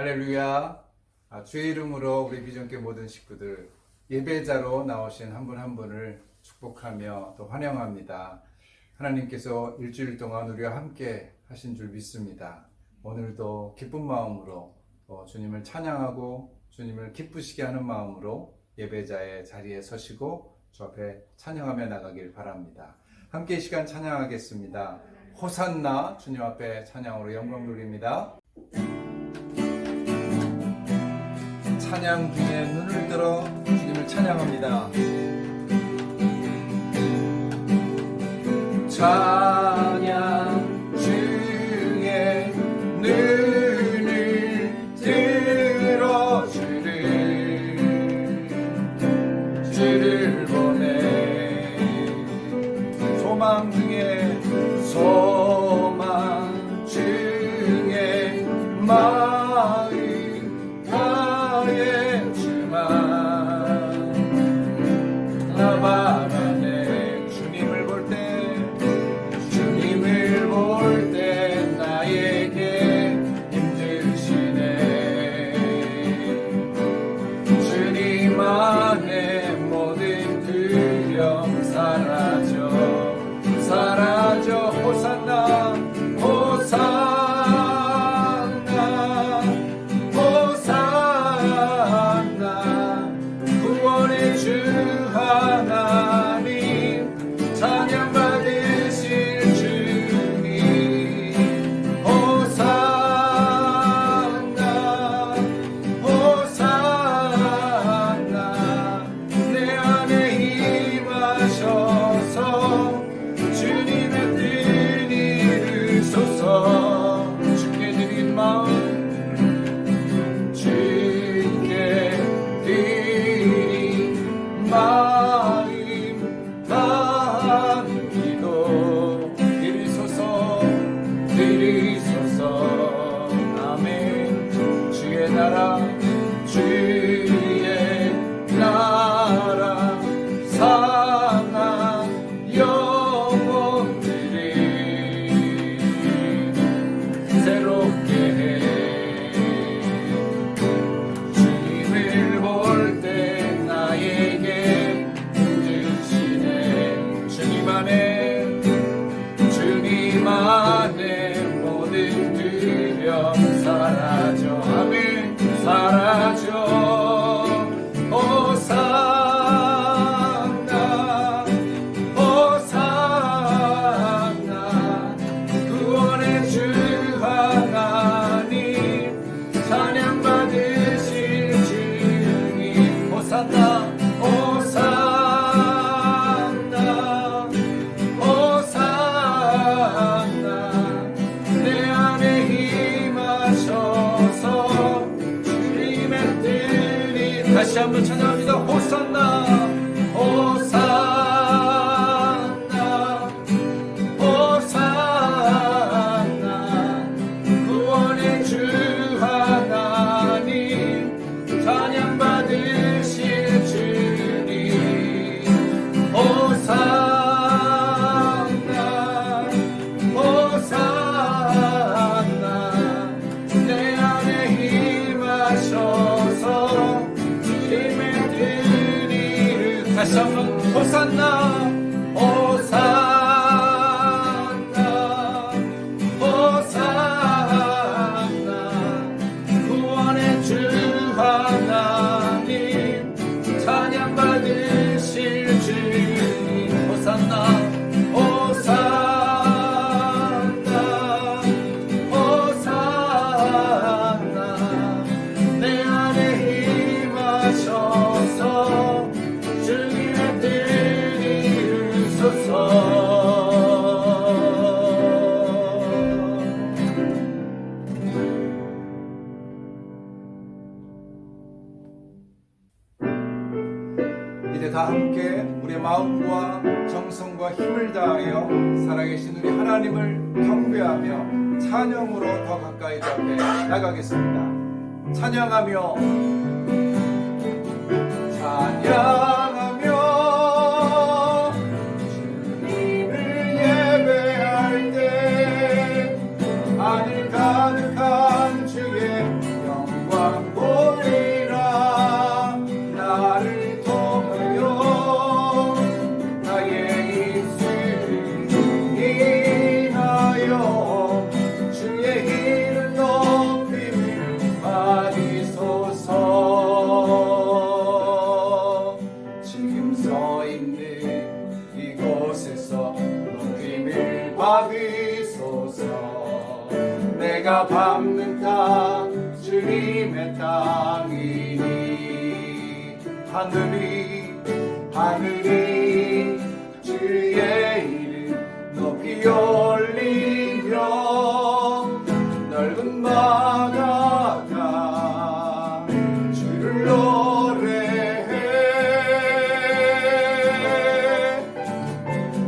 할렐루야. 주의 이름으로 우리 비전교회 모든 식구들 예배자로 나오신 한 분 한 분을 축복하며 또 환영합니다. 하나님께서 일주일 동안 우리와 함께 하신 줄 믿습니다. 오늘도 기쁜 마음으로 주님을 찬양하고 주님을 기쁘시게 하는 마음으로 예배자의 자리에 서시고 주 앞에 찬양하며 나가길 바랍니다. 함께 이 시간 찬양하겠습니다. 호산나 주님 앞에 찬양으로 영광 돌립니다. 찬양 중에 눈을 들어 주님을 찬양합니다. 찬양 중에 눈을 들어 주를 보내 소망 중에 마음 다해 주만 나바라네 주님을 볼 때 나에게 힘드시네 주님 안에 모든 두려움 사라져 호산나 구원의 주 하나님 찬양 받으실 주님 호산나 내 안에 임하셔서 주님의 뜻 이루소서 주께 드린 마음 다한 기도 드리소서 아멘. 주의 나라 상한 영혼들이 새롭게 해 주님을 볼 때 나에게 주님 안에 모든 두려움 사라져 아멘 사라져 호산나 구원의 주 하나님 찬양 받으실 주님 호산나 내 안에 임하셔서 주님의 뜻이 다시 한번 찬양합니다. 호산나 구원의 주 하나님 찬양 받으실 주님 내 안에 임하셔서 주님의 뜻 이루 다시 한번 호산나 구원의 주 하나님 찬양 받으실 주님 호산나 내 안에 임하셔서 주님의 뜻 이루소서 이제 다 함께 우리의 마음과 정성과 힘을 다하여 살아계신 우리 하나님을 경배하며 찬양으로 더 가까이 앞에 나가겠습니다. 찬양하며 주님을 예배할 때 하늘 가득한 주의 영광 내가 밟는 땅 주님의 땅이니 하늘이 주의 이름 높이 올리며 넓은 바다가 주를 노래해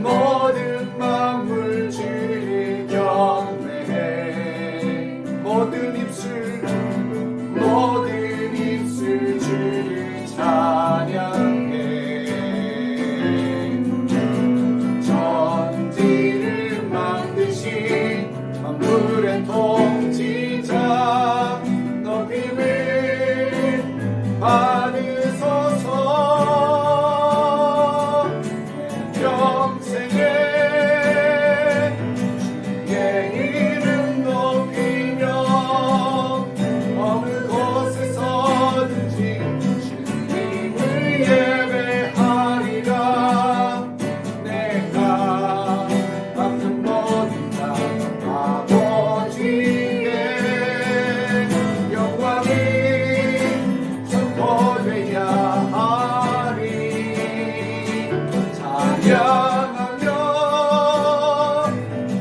모든 만물 주를 경배해 모든 입술 주를 찬양해 천지를 만드신 만물의 통치자 높임을 받으소서 평생에 주의 이름 높이며 어느 곳에서든지 주님을 예배하리라 내가 밟는 모든 땅 아버지의 영광이 선포되어야 하리 찬양하며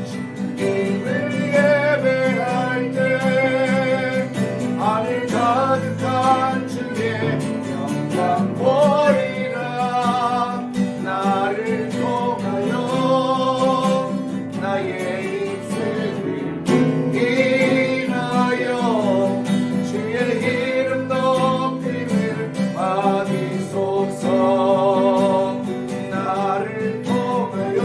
주님을 예배할 때 하늘 가득한 주의 영광 보리라 나를 통하여 나의 입술을 인하여 주의 이름 높임을 받으소서 나를 통하여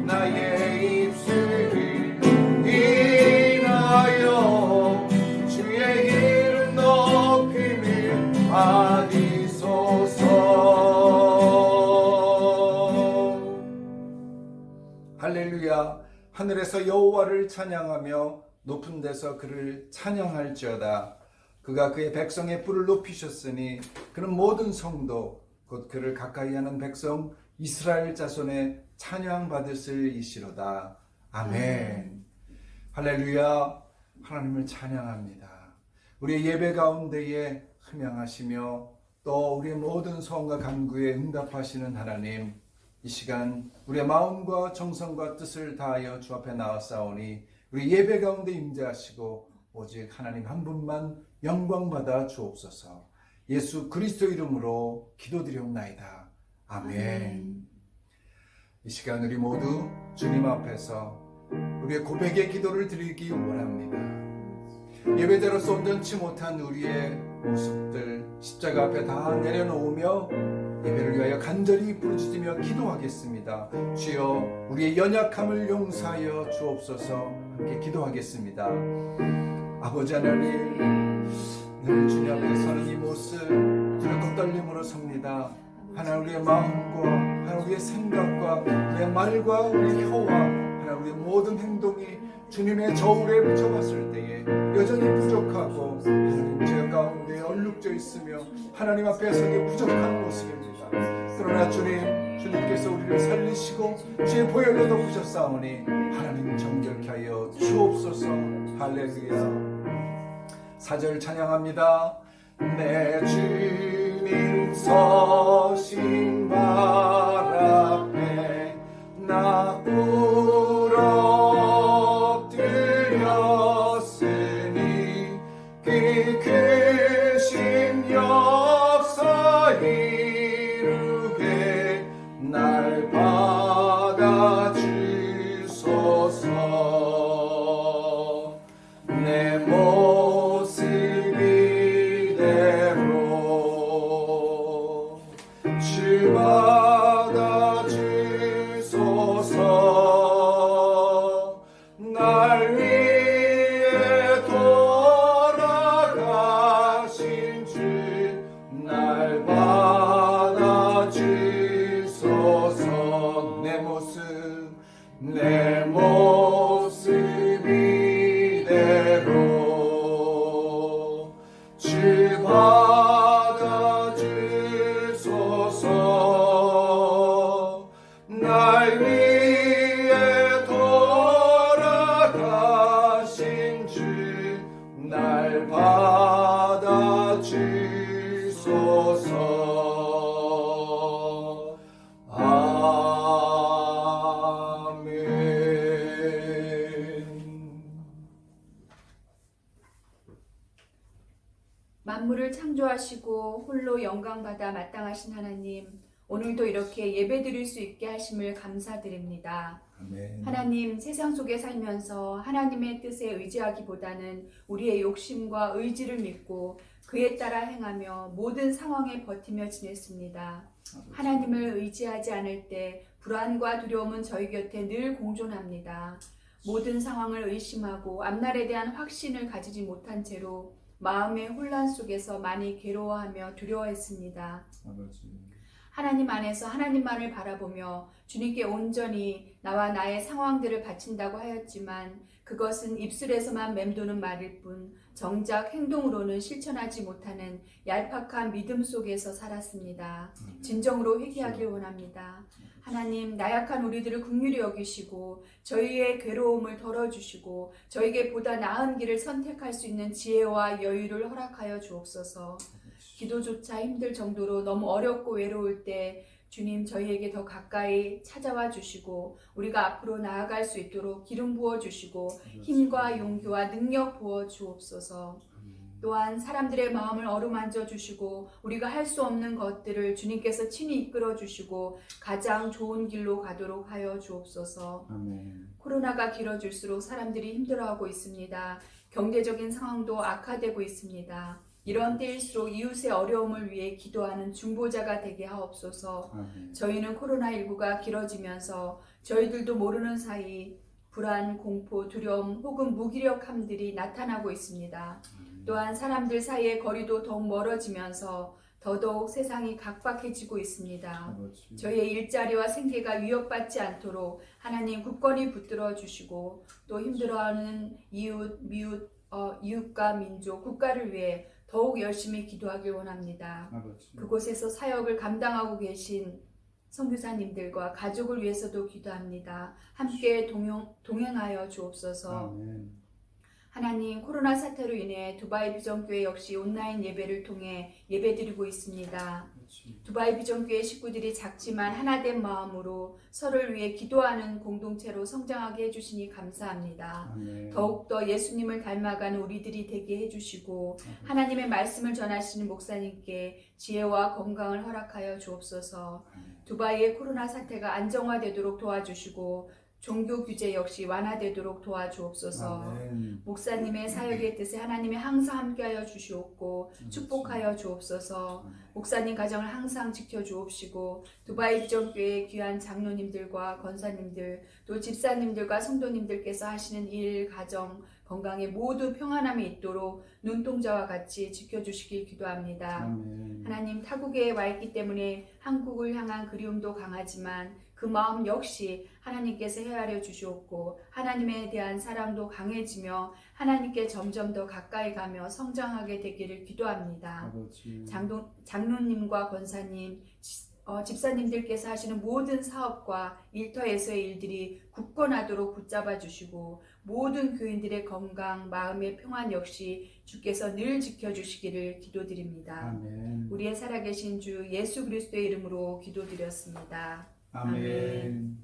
나의 입술을 인하여 주의 이름 높임을 받으소서 할렐루야 하늘에서 여호와를 찬양하며 높은 데서 그를 찬양할지어다 그가 그의 백성의 뿔을 높이셨으니 그는 모든 성도 곧 그를 가까이하는 백성 이스라엘 자손의 찬양받으실 이시로다 아멘 할렐루야 하나님을 찬양합니다 우리의 예배 가운데에 흠양하시며 또 우리의 모든 소원과 간구에 응답하시는 하나님 이 시간 우리의 마음과 정성과 뜻을 다하여 주 앞에 나왔사오니 우리 예배 가운데 임재하시고 오직 하나님 한 분만 영광받아 주옵소서 예수 그리스도 이름으로 기도드리옵나이다 아멘 이 시간 우리 모두 주님 앞에서 우리의 고백의 기도를 드리기 원합니다 예배자로서 온전치 못한 우리의 모습들 십자가 앞에 다 내려놓으며 예배를 위하여 간절히 부르짖으며 기도하겠습니다. 주여 우리의 연약함을 용서하여 주옵소서 함께 기도하겠습니다. 아버지 하나님 늘 주님 앞에 서는 이 모습 두렵고 떨림으로 섭니다. 하나님 우리의 마음과 하나님 우리의 생각과 우리의 말과 우리의 혀와 하나님 우리의 모든 행동이 주님의 저울에 붙여봤을 때에 여전히 부족하고 하나님 죄 가운데 얼룩져 있으며 하나님 앞에 서기 부족한 모습입니다. 그러나 주님께서 우리를 살리시고 주의 보혈로 덮으셨사오니 하나님 정결케 하여 주옵소서. 할렐루야. 4절 찬양합니다. 내 주님 서신 발 앞에 나 엎드렸으니 그 크신 역사 이루게 날 받아주소서. 내 모습 이대로 주 받아주소서. 날 위해 돌아가신 주 날 받아주소서. 내 모습 이대로 주 받아주소서. 날 위해 돌아가 만물을 창조하시고 홀로 영광받아 마땅하신 하나님, 오늘도 이렇게 예배드릴 수 있게 하심을 감사드립니다. 아멘. 하나님, 세상 속에 살면서 하나님의 뜻에 의지하기보다는 우리의 욕심과 의지를 믿고 그에 따라 행하며 모든 상황에 버티며 지냈습니다. 하나님을 의지하지 않을 때 불안과 두려움은 저희 곁에 늘 공존합니다. 모든 상황을 의심하고 앞날에 대한 확신을 가지지 못한 채로 마음의 혼란 속에서 많이 괴로워하며 두려워했습니다. 아버지. 하나님 안에서 하나님만을 바라보며 주님께 온전히 나와 나의 상황들을 바친다고 하였지만 그것은 입술에서만 맴도는 말일 뿐 정작 행동으로는 실천하지 못하는 얄팍한 믿음 속에서 살았습니다. 진정으로 회개하길 원합니다. 하나님, 나약한 우리들을 긍휼히 여기시고 저희의 괴로움을 덜어주시고 저에게 보다 나은 길을 선택할 수 있는 지혜와 여유를 허락하여 주옵소서. 기도조차 힘들 정도로 너무 어렵고 외로울 때 주님, 저희에게 더 가까이 찾아와 주시고 우리가 앞으로 나아갈 수 있도록 기름 부어 주시고 힘과 용기와 능력 부어 주옵소서. 또한 사람들의 마음을 어루만져 주시고 우리가 할 수 없는 것들을 주님께서 친히 이끌어 주시고 가장 좋은 길로 가도록 하여 주옵소서. 아멘. 코로나가 길어질수록 사람들이 힘들어하고 있습니다. 경제적인 상황도 악화되고 있습니다. 이런 때일수록 이웃의 어려움을 위해 기도하는 중보자가 되게 하옵소서. 아멘. 저희는 코로나19가 길어지면서 저희들도 모르는 사이 불안, 공포, 두려움 혹은 무기력함들이 나타나고 있습니다. 또한 사람들 사이의 거리도 더욱 멀어지면서 더더욱 세상이 각박해지고 있습니다. 아버지. 저희의 일자리와 생계가 위협받지 않도록 하나님 굳건히 붙들어 주시고 또 힘들어하는 이웃과 민족, 국가를 위해 더욱 열심히 기도하길 원합니다. 아버지. 그곳에서 사역을 감당하고 계신 선교사님들과 가족을 위해서도 기도합니다. 함께 동행하여 주옵소서. 아멘. 하나님, 코로나 사태로 인해 두바이 비전교회 역시 온라인 예배를 통해 예배드리고 있습니다. 두바이 비전교회 식구들이 작지만 하나된 마음으로 서로를 위해 기도하는 공동체로 성장하게 해주시니 감사합니다. 아멘. 더욱더 예수님을 닮아가는 우리들이 되게 해주시고 하나님의 말씀을 전하시는 목사님께 지혜와 건강을 허락하여 주옵소서. 두바이의 코로나 사태가 안정화되도록 도와주시고 종교 규제 역시 완화되도록 도와주옵소서. 아멘. 목사님의 사역의 뜻에 하나님이 항상 함께하여 주시옵고 축복하여 주옵소서. 목사님 가정을 항상 지켜주옵시고 두바이 비전교회의 귀한 장로님들과 권사님들 또 집사님들과 성도님들께서 하시는 일, 가정, 건강에 모두 평안함이 있도록 눈동자와 같이 지켜주시길 기도합니다. 아멘. 하나님, 타국에 와 있기 때문에 한국을 향한 그리움도 강하지만 그 마음 역시 하나님께서 헤아려 주시옵고 하나님에 대한 사랑도 강해지며 하나님께 점점 더 가까이 가며 성장하게 되기를 기도합니다. 아버지. 장로님과 권사님, 집사님들께서 하시는 모든 사업과 일터에서의 일들이 굳건하도록 붙잡아 주시고 모든 교인들의 건강, 마음의 평안 역시 주께서 늘 지켜주시기를 기도드립니다. 아멘. 우리의 살아계신 주 예수 그리스도의 이름으로 기도드렸습니다. 아멘.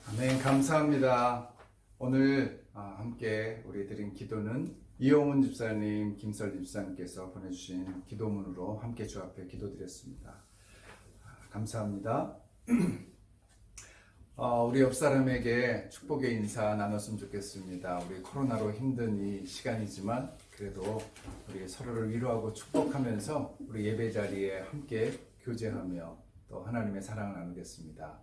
아멘. 감사합니다. 오늘 함께 우리 드린 기도는 이용훈 집사님, 김설 집사님께서 보내주신 기도문으로 함께 주 앞에 기도드렸습니다. 감사합니다. 우리 옆 사람에게 축복의 인사 나눴으면 좋겠습니다. 우리 코로나로 힘든 이 시간이지만 그래도 우리 서로를 위로하고 축복하면서 우리 예배 자리에 함께 교제하며 또 하나님의 사랑을 나누겠습니다.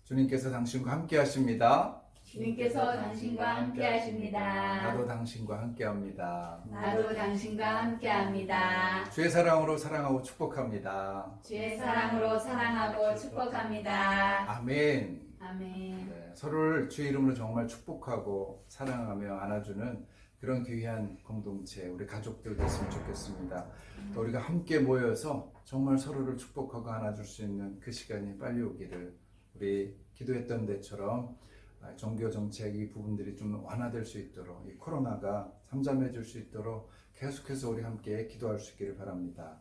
주님께서 당신과 함께 하십니다. 주님께서 당신과 함께 하십니다. 나도 당신과 함께 합니다. 나도 당신과 함께 합니다. 주의 사랑으로 사랑하고 축복합니다. 주의 사랑으로 사랑하고 축복합니다. 아멘. 아멘. 네, 서로를 주의 이름으로 정말 축복하고 사랑하며 안아주는 그런 귀한 공동체, 우리 가족들 됐으면 좋겠습니다. 또 우리가 함께 모여서 정말 서로를 축복하고 안아줄 수 있는 그 시간이 빨리 오기를 우리 기도했던 데처럼 종교 정책 이 부분들이 좀 완화될 수 있도록 이 코로나가 잠잠해질 수 있도록 계속해서 우리 함께 기도할 수 있기를 바랍니다.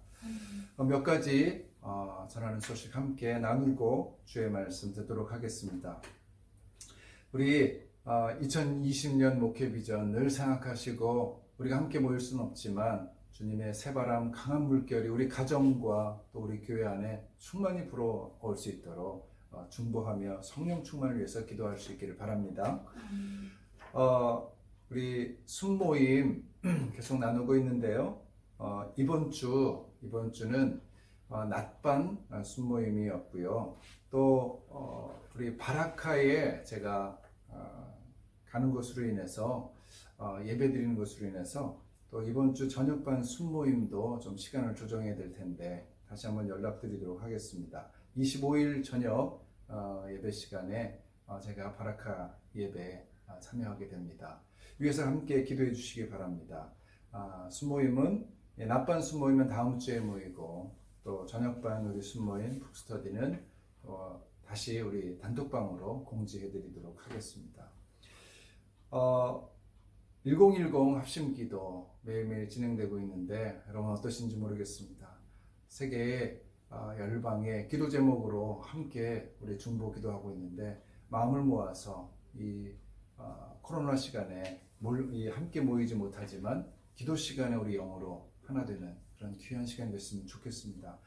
몇 가지 전하는 소식 함께 나누고 주의 말씀 듣도록 하겠습니다. 우리 2020년 목회 비전 늘 생각하시고 우리가 함께 모일 수는 없지만 주님의 새바람 강한 물결이 우리 가정과 또 우리 교회 안에 충만히 불어올 수 있도록 중보하며 성령 충만을 위해서 기도할 수 있기를 바랍니다. 우리 순모임 계속 나누고 있는데요. 이번 주는 낮반 순모임이었고요. 또 우리 바라카에 제가 가는 것으로 인해서 예배 드리는 것으로 인해서 또 이번 주 저녁반 순모임도 좀 시간을 조정해야 될 텐데 다시 한번 연락드리도록 하겠습니다. 25일 저녁 예배 시간에 제가 바라카 예배 참여하게 됩니다. 위에서 함께 기도해 주시기 바랍니다. 순모임은 낮반 순모임은 다음 주에 모이고 또 저녁반 우리 순모임 북스터디는 다시 우리 단톡방으로 공지해 드리도록 하겠습니다. 1010 합심기도 매일매일 진행되고 있는데 여러분 어떠신지 모르겠습니다. 세계의 열방의 기도 제목으로 함께 우리 중보 기도하고 있는데 마음을 모아서 이 코로나 시간에 함께 모이지 못하지만 기도 시간에 우리 영으로 하나 되는 그런 귀한 시간이 됐으면 좋겠습니다.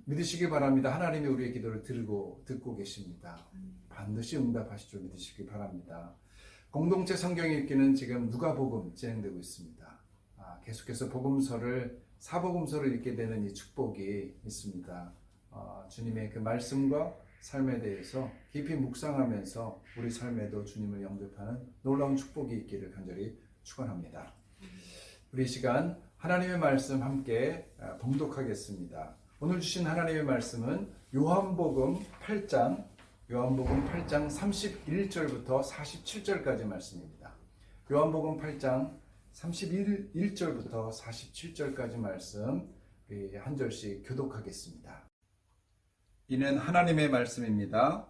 믿으시기 바랍니다. 하나님이 우리의 기도를 듣고 계십니다. 반드시 응답하실 줄 믿으시기 바랍니다. 공동체 성경 읽기는 지금 누가복음 진행되고 있습니다. 계속해서 사복음서를 읽게 되는 이 축복이 있습니다. 주님의 그 말씀과 삶에 대해서 깊이 묵상하면서 우리 삶에도 주님을 영접하는 놀라운 축복이 있기를 간절히 축원합니다. 우리 이 시간 하나님의 말씀 함께 봉독하겠습니다. 오늘 주신 하나님의 말씀은 요한복음 8장 31절부터 47절까지 말씀입니다. 요한복음 8장 31절부터 47절까지 말씀 한 절씩 교독하겠습니다. 이는 하나님의 말씀입니다.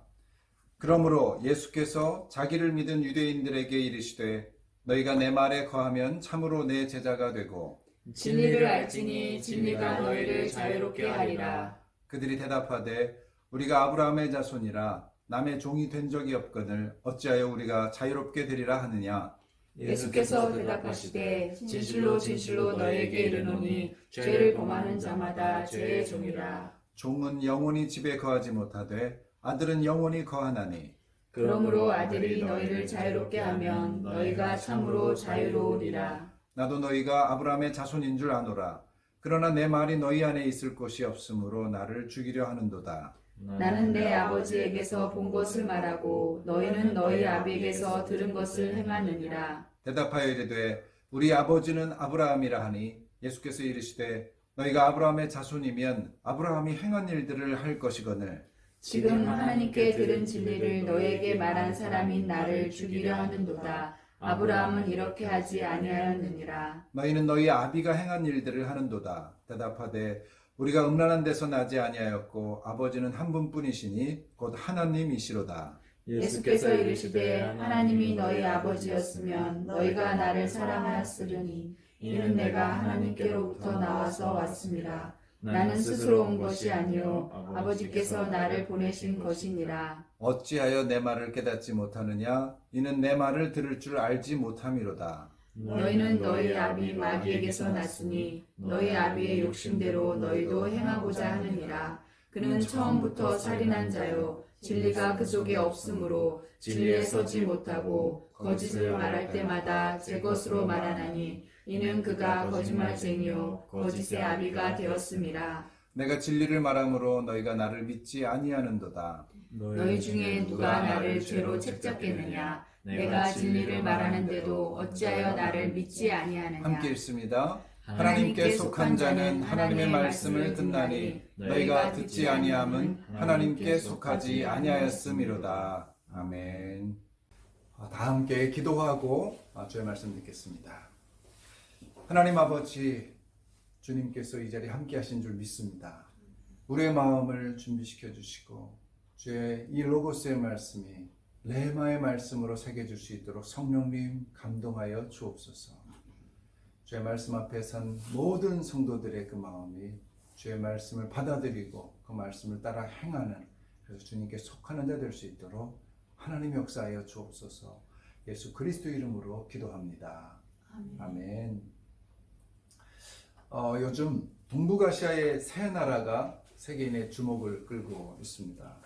그러므로 예수께서 자기를 믿은 유대인들에게 이르시되 너희가 내 말에 거하면 참으로 내 제자가 되고 진리를 알지니 진리가 너희를 자유롭게 하리라. 그들이 대답하되 우리가 아브라함의 자손이라 남의 종이 된 적이 없거늘 어찌하여 우리가 자유롭게 되리라 하느냐. 예수께서 대답하시되 진실로 진실로 너희에게 이르노니 죄를 범하는 자마다 죄의 종이라. 종은 영원히 집에 거하지 못하되 아들은 영원히 거하나니 그러므로 아들이 너희를 자유롭게 하면 너희가 참으로 자유로우리라. 나도 너희가 아브라함의 자손인 줄 아노라. 그러나 내 말이 너희 안에 있을 곳이 없으므로 나를 죽이려 하는도다. 나는 내 아버지에게서 본 것을 말하고 너희는 너희 아비에게서 들은 것을 행하느니라. 대답하여 이르되 우리 아버지는 아브라함이라 하니 예수께서 이르시되 너희가 아브라함의 자손이면 아브라함이 행한 일들을 할 것이거늘 지금 하나님께 들은 진리를 너희에게 말한 사람인 나를 죽이려 하는도다. 아브라함은 이렇게 하지 아니하였느니라. 너희는 너희 아비가 행한 일들을 하는도다. 대답하되 우리가 음란한 데서 나지 아니하였고 아버지는 한 분뿐이시니 곧 하나님이시로다. 예수께서 이르시되 하나님이 너희 아버지였으면 너희가 나를 사랑하였으리니 이는 내가 하나님께로부터 나와서 왔습니다. 나는 스스로 온 것이 아니요 아버지께서 나를 보내신 것이니라. 어찌하여 내 말을 깨닫지 못하느냐? 이는 내 말을 들을 줄 알지 못함이로다. 너희는 너희 아비 마귀에게서 났으니 너희 아비의 욕심대로 너희도 행하고자 하느니라. 그는 처음부터 살인한 자요 진리가 그 속에 없으므로 진리에 서지 못하고 거짓을 말할 때마다 제 것으로 말하나니 이는 그가 거짓말쟁이요 거짓의 아비가 되었음이라. 내가 진리를 말함으로 너희가 나를 믿지 아니하는도다. 너희 중에 누가 나를 죄로 책잡겠느냐? 내가 진리를 말하는데도 어찌하여 나를 믿지 아니하느냐? 함께 읽습니다. 하나님께 속한 자는 하나님의 말씀을 듣나니 너희가 듣지 아니함은 하나님께 속하지 아니하였음이로다. 아멘. 다 함께 기도하고 주의 말씀 듣겠습니다. 하나님 아버지, 주님께서 이 자리에 함께 하신 줄 믿습니다. 우리의 마음을 준비시켜 주시고 주의 이 로고스의 말씀이 레마의 말씀으로 새겨줄 수 있도록 성령님 감동하여 주옵소서. 주의 말씀 앞에 선 모든 성도들의 그 마음이 주의 말씀을 받아들이고 그 말씀을 따라 행하는, 그래서 주님께 속하는 자 될 수 있도록 하나님 역사하여 주옵소서. 예수 그리스도 이름으로 기도합니다. 아멘. 요즘 동북아시아의 세 나라가 세계인의 주목을 끌고 있습니다.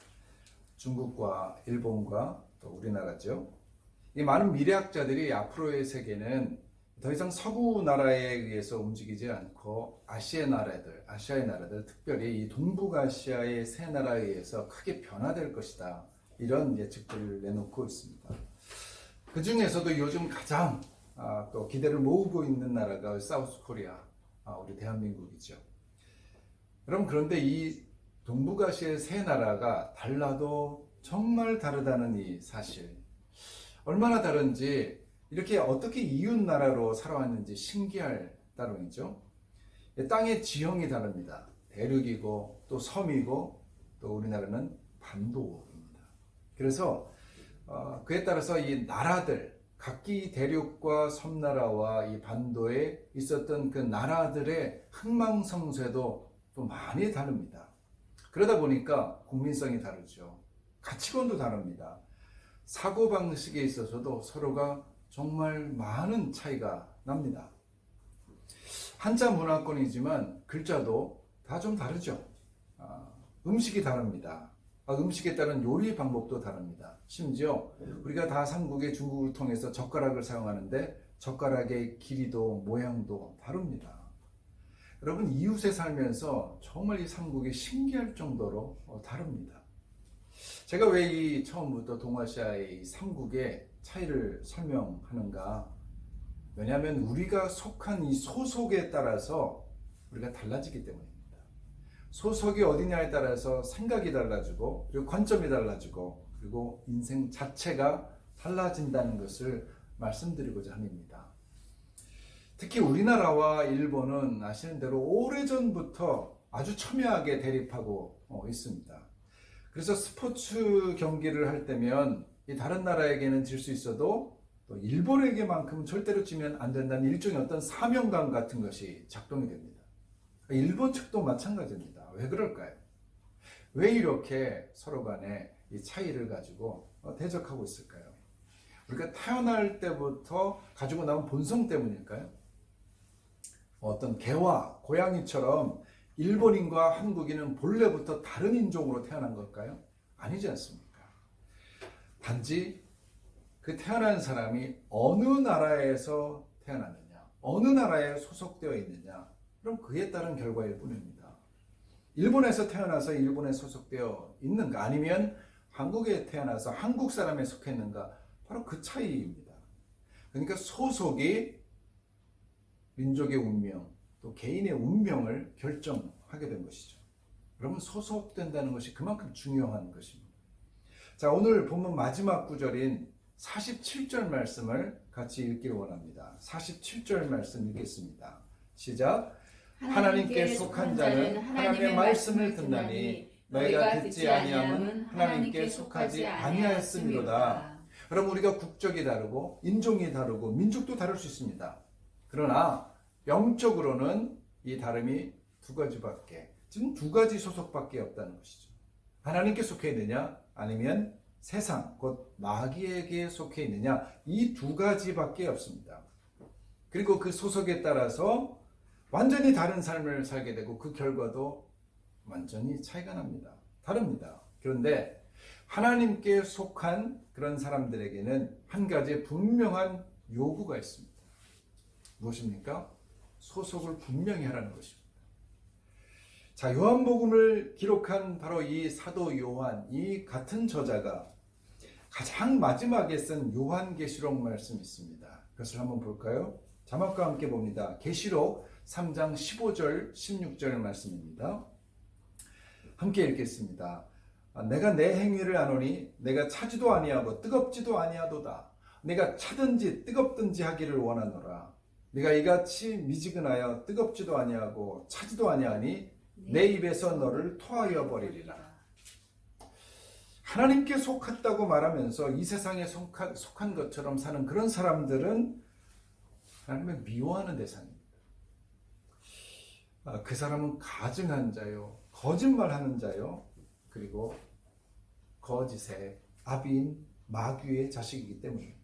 중국과 일본과 또 우리나라죠. 이 많은 미래학자들이 앞으로의 세계는 더 이상 서구 나라에 의해서 움직이지 않고 아시아의 나라들, 특별히 이 동북아시아의 세 나라에 의해서 크게 변화될 것이다, 이런 예측들을 내놓고 있습니다. 그 중에서도 요즘 가장 또 기대를 모으고 있는 나라가 사우스 코리아, 우리 대한민국이죠. 여러분, 그런데 이 동북아시아의 세 나라가 달라도 정말 다르다는 이 사실, 얼마나 다른지, 이렇게 어떻게 이웃 나라로 살아왔는지 신기할 따름이죠. 땅의 지형이 다릅니다. 대륙이고 또 섬이고 또 우리나라는 반도입니다. 그래서 그에 따라서 이 나라들, 각기 대륙과 섬나라와 이 반도에 있었던 그 나라들의 흥망성쇠도 또 많이 다릅니다. 그러다 보니까 국민성이 다르죠. 가치관도 다릅니다. 사고방식에 있어서도 서로가 정말 많은 차이가 납니다. 한자 문화권이지만 글자도 다 좀 다르죠. 음식이 다릅니다. 음식에 따른 요리 방법도 다릅니다. 심지어 우리가 다 삼국의 중국을 통해서 젓가락을 사용하는데 젓가락의 길이도 모양도 다릅니다. 여러분, 이웃에 살면서 정말 이 삼국이 신기할 정도로 다릅니다. 제가 왜 이 처음부터 동아시아의 이 삼국의 차이를 설명하는가? 왜냐하면 우리가 속한 이 소속에 따라서 우리가 달라지기 때문입니다. 소속이 어디냐에 따라서 생각이 달라지고, 그리고 관점이 달라지고, 그리고 인생 자체가 달라진다는 것을 말씀드리고자 합니다. 특히 우리나라와 일본은 아시는 대로 오래전부터 아주 첨예하게 대립하고 있습니다. 그래서 스포츠 경기를 할 때면 이 다른 나라에게는 질 수 있어도 또 일본에게만큼은 절대로 지면 안 된다는 일종의 어떤 사명감 같은 것이 작동이 됩니다. 일본 측도 마찬가지입니다. 왜 그럴까요? 왜 이렇게 서로 간에 이 차이를 가지고 대적하고 있을까요? 우리가 태어날 때부터 가지고 나온 본성 때문일까요? 어떤 개와 고양이처럼 일본인과 한국인은 본래부터 다른 인종으로 태어난 걸까요? 아니지 않습니까? 단지 그 태어난 사람이 어느 나라에서 태어났느냐, 어느 나라에 소속되어 있느냐, 그럼 그에 따른 결과일 뿐입니다. 일본에서 태어나서 일본에 소속되어 있는가, 아니면 한국에 태어나서 한국 사람에 속했는가, 바로 그 차이입니다. 그러니까 소속이 민족의 운명, 또 개인의 운명을 결정하게 된 것이죠. 여러분, 소속된다는 것이 그만큼 중요한 것입니다. 자, 오늘 본문 마지막 구절인 47절 말씀을 같이 읽기를 원합니다. 47절 말씀 읽겠습니다. 시작. 하나님께 속한 자는 하나님의 말씀을 듣나니 너희가 듣지 아니함은 하나님께 속하지 아니하였음이로다. 여러분, 우리가 국적이 다르고 인종이 다르고 민족도 다를 수 있습니다. 그러나 영적으로는 이 다름이 두 가지밖에, 지금 두 가지 소속밖에 없다는 것이죠. 하나님께 속해 있느냐, 아니면 세상, 곧 마귀에게 속해 있느냐, 이 두 가지밖에 없습니다. 그리고 그 소속에 따라서 완전히 다른 삶을 살게 되고 그 결과도 완전히 차이가 납니다. 다릅니다. 그런데 하나님께 속한 그런 사람들에게는 한 가지 분명한 요구가 있습니다. 무엇입니까? 소속을 분명히 하라는 것입니다. 자, 요한복음을 기록한 바로 이 사도 요한, 이 같은 저자가 가장 마지막에 쓴 요한계시록 말씀이 있습니다. 그것을 한번 볼까요? 자막과 함께 봅니다. 계시록 3장 15절, 16절 말씀입니다. 함께 읽겠습니다. 내가 내 행위를 아노니 내가 차지도 아니하고 뜨겁지도 아니하도다. 내가 차든지 뜨겁든지 하기를 원하노라. 네가 이같이 미지근하여 뜨겁지도 아니하고 차지도 아니하니 내 입에서 너를 토하여 버리리라. 하나님께 속했다고 말하면서 이 세상에 속한 것처럼 사는 그런 사람들은 하나님을 미워하는 대상입니다. 그 사람은 가증한 자요, 거짓말하는 자요, 그리고 거짓의 아비인 마귀의 자식이기 때문입니다.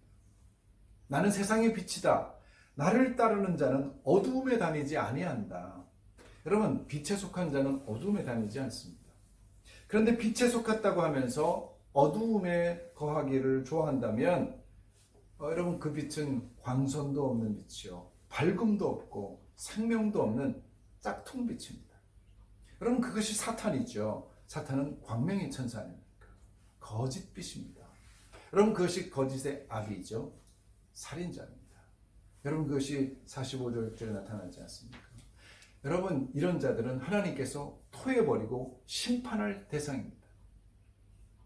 나는 세상의 빛이다. 나를 따르는 자는 어두움에 다니지 아니한다. 여러분, 빛에 속한 자는 어두움에 다니지 않습니다. 그런데 빛에 속했다고 하면서 어두움에 거하기를 좋아한다면 여러분, 그 빛은 광선도 없는 빛이요, 밝음도 없고 생명도 없는 짝퉁빛입니다. 여러분, 그것이 사탄이죠. 사탄은 광명의 천사 아닙니까? 거짓빛입니다. 여러분, 그것이 거짓의 아비죠. 살인자입니다. 여러분, 그것이 45절에 나타나지 않습니까? 여러분, 이런 자들은 하나님께서 토해버리고 심판할 대상입니다.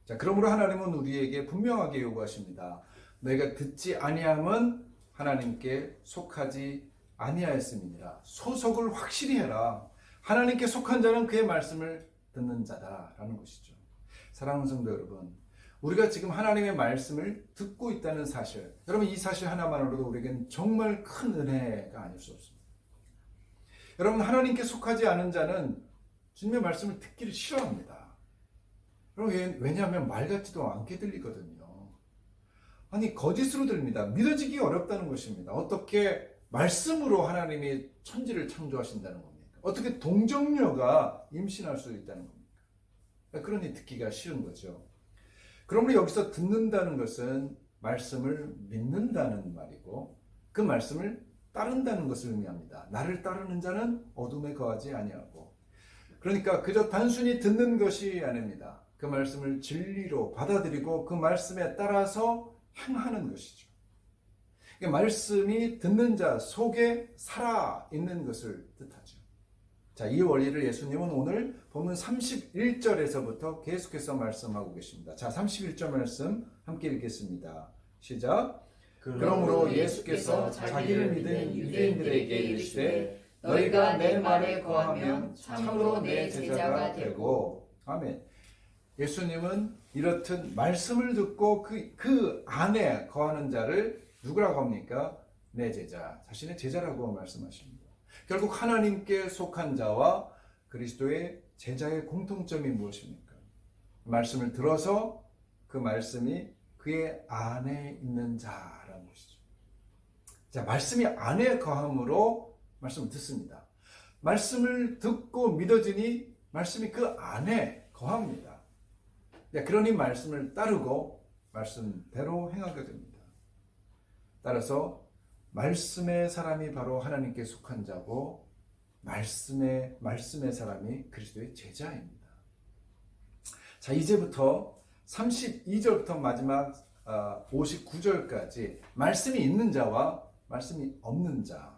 자, 그러므로 하나님은 우리에게 분명하게 요구하십니다. 너희가 듣지 아니함은 하나님께 속하지 아니하였음이니라. 소속을 확실히 해라. 하나님께 속한 자는 그의 말씀을 듣는 자다라는 것이죠. 사랑하는 성도 여러분, 우리가 지금 하나님의 말씀을 듣고 있다는 사실, 여러분, 이 사실 하나만으로도 우리에겐 정말 큰 은혜가 아닐 수 없습니다. 여러분, 하나님께 속하지 않은 자는 주님의 말씀을 듣기를 싫어합니다. 여러분, 왜냐하면 말 같지도 않게 들리거든요. 아니, 거짓으로 들립니다. 믿어지기 어렵다는 것입니다. 어떻게 말씀으로 하나님이 천지를 창조하신다는 겁니까? 어떻게 동정녀가 임신할 수 있다는 겁니까? 그러니 듣기가 싫은 거죠. 그러므로 여기서 듣는다는 것은 말씀을 믿는다는 말이고, 그 말씀을 따른다는 것을 의미합니다. 나를 따르는 자는 어둠에 거하지 아니하고, 그러니까 그저 단순히 듣는 것이 아닙니다. 그 말씀을 진리로 받아들이고 그 말씀에 따라서 행하는 것이죠. 말씀이 듣는 자 속에 살아있는 것을 뜻하죠. 자, 이 원리를 예수님은 오늘 본문 31절에서부터 계속해서 말씀하고 계십니다. 자, 31절 말씀 함께 읽겠습니다. 시작. 그러므로 예수께서 자기를 믿은 유대인들에게 이르시되 너희가 내 말에 거하면 참으로 내 제자가 되고. 아멘. 예수님은 이렇듯 말씀을 듣고 그 안에 거하는 자를 누구라고 합니까? 내 제자, 자신의 제자라고 말씀하십니다. 결국 하나님께 속한 자와 그리스도의 제자의 공통점이 무엇입니까? 말씀을 들어서 그 말씀이 그의 안에 있는 자라는 것이죠. 자, 말씀이 안에 거함으로 말씀을 듣습니다. 말씀을 듣고 믿어지니 말씀이 그 안에 거합니다. 그러니 말씀을 따르고 말씀대로 행하게 됩니다. 따라서 말씀의 사람이 바로 하나님께 속한 자고 말씀의 사람이 그리스도의 제자입니다. 자, 이제부터 32절부터 마지막 59절까지 말씀이 있는 자와 말씀이 없는 자,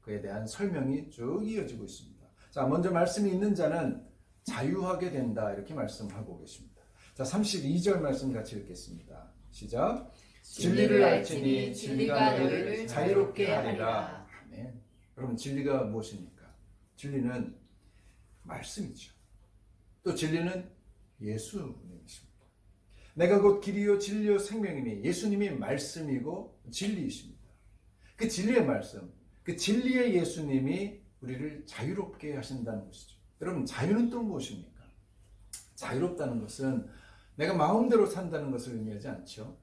그에 대한 설명이 쭉 이어지고 있습니다. 자, 먼저 말씀이 있는 자는 자유하게 된다, 이렇게 말씀하고 계십니다. 자, 32절 말씀 같이 읽겠습니다. 시작. 진리를 알지니 진리가 너희를 자유롭게 하리라. 아멘. 여러분, 진리가 무엇입니까? 진리는 말씀이죠. 또 진리는 예수님이십니다. 내가 곧 길이요 진리요 생명이니 예수님이 말씀이고 진리이십니다. 그 진리의 말씀, 그 진리의 예수님이 우리를 자유롭게 하신다는 것이죠. 여러분, 자유는 또 무엇입니까? 자유롭다는 것은 내가 마음대로 산다는 것을 의미하지 않죠.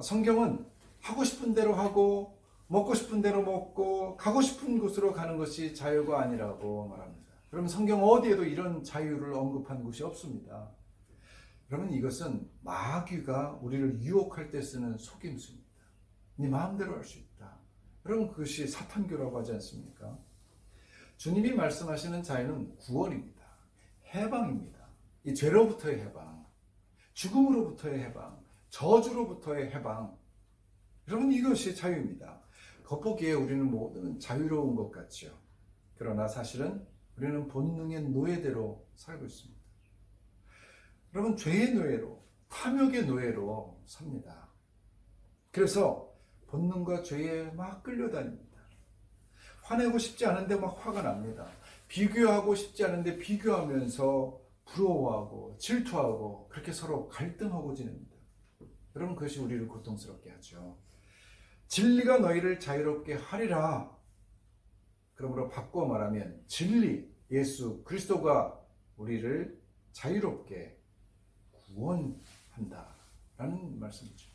성경은 하고 싶은 대로 하고 먹고 싶은 대로 먹고 가고 싶은 곳으로 가는 것이 자유가 아니라고 말합니다. 그러면 성경 어디에도 이런 자유를 언급한 곳이 없습니다. 여러분, 이것은 마귀가 우리를 유혹할 때 쓰는 속임수입니다. 네 마음대로 할 수 있다. 여러분, 그것이 사탄교라고 하지 않습니까? 주님이 말씀하시는 자유는 구원입니다. 해방입니다. 이 죄로부터의 해방, 죽음으로부터의 해방, 저주로부터의 해방. 여러분, 이것이 자유입니다. 겉보기에 우리는 모든 자유로운 것 같죠. 그러나 사실은 우리는 본능의 노예대로 살고 있습니다. 여러분, 죄의 노예로, 탐욕의 노예로 삽니다. 그래서 본능과 죄에 막 끌려다닙니다. 화내고 싶지 않은데 막 화가 납니다. 비교하고 싶지 않은데 비교하면서 부러워하고 질투하고 그렇게 서로 갈등하고 지냅니다. 여러분, 그것이 우리를 고통스럽게 하죠. 진리가 너희를 자유롭게 하리라. 그러므로 바꿔 말하면 진리, 예수 그리스도가 우리를 자유롭게 구원한다 라는 말씀이죠.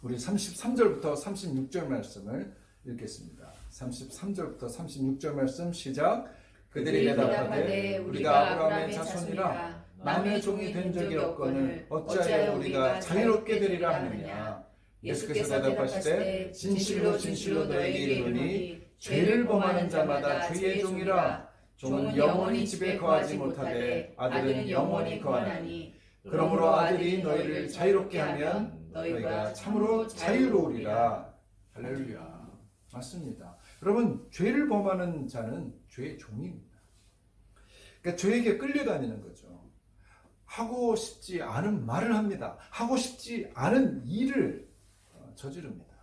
우리 33절부터 36절 말씀을 읽겠습니다. 33절부터 36절 말씀 시작. 그들이 대답하되 우리가 아브라함의 자손이라 남의 종이 된 적이 없거늘 어찌하여 우리가 자유롭게 되리라 하느냐. 예수께서 대답하시되 진실로 진실로 너희에게 이르노니 죄를 범하는 자마다 죄의 종이라. 종은 영원히 집에 거하지 못하되 아들은 영원히 거하나니. 그러므로 아들이 너희를 자유롭게 하면 너희가 참으로 자유로우리라. 할렐루야. 맞습니다. 여러분, 죄를 범하는 자는 죄의 종입니다. 그러니까 죄에게 끌려다니는 거죠. 하고 싶지 않은 말을 합니다. 하고 싶지 않은 일을 저지릅니다.